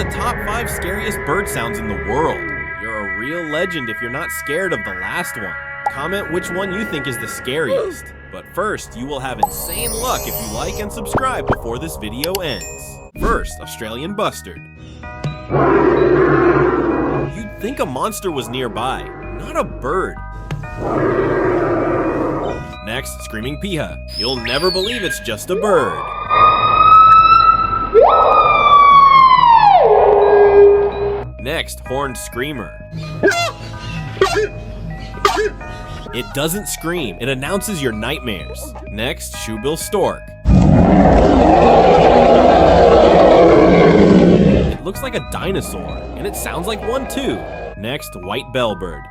the top 5 scariest bird sounds in the world. You're a real legend if you're not scared of the last one. Comment which one you think is the scariest. But first, you will have insane luck if you like and subscribe before this video ends. First, Australian Bustard. You'd think a monster was nearby, not a bird. Next, Screaming Piha. You'll never believe it's just a bird. Next, Horned Screamer. It doesn't scream, it announces your nightmares. Next, Shoebill Stork. It looks like a dinosaur, and it sounds like one too. Next, White Bellbird.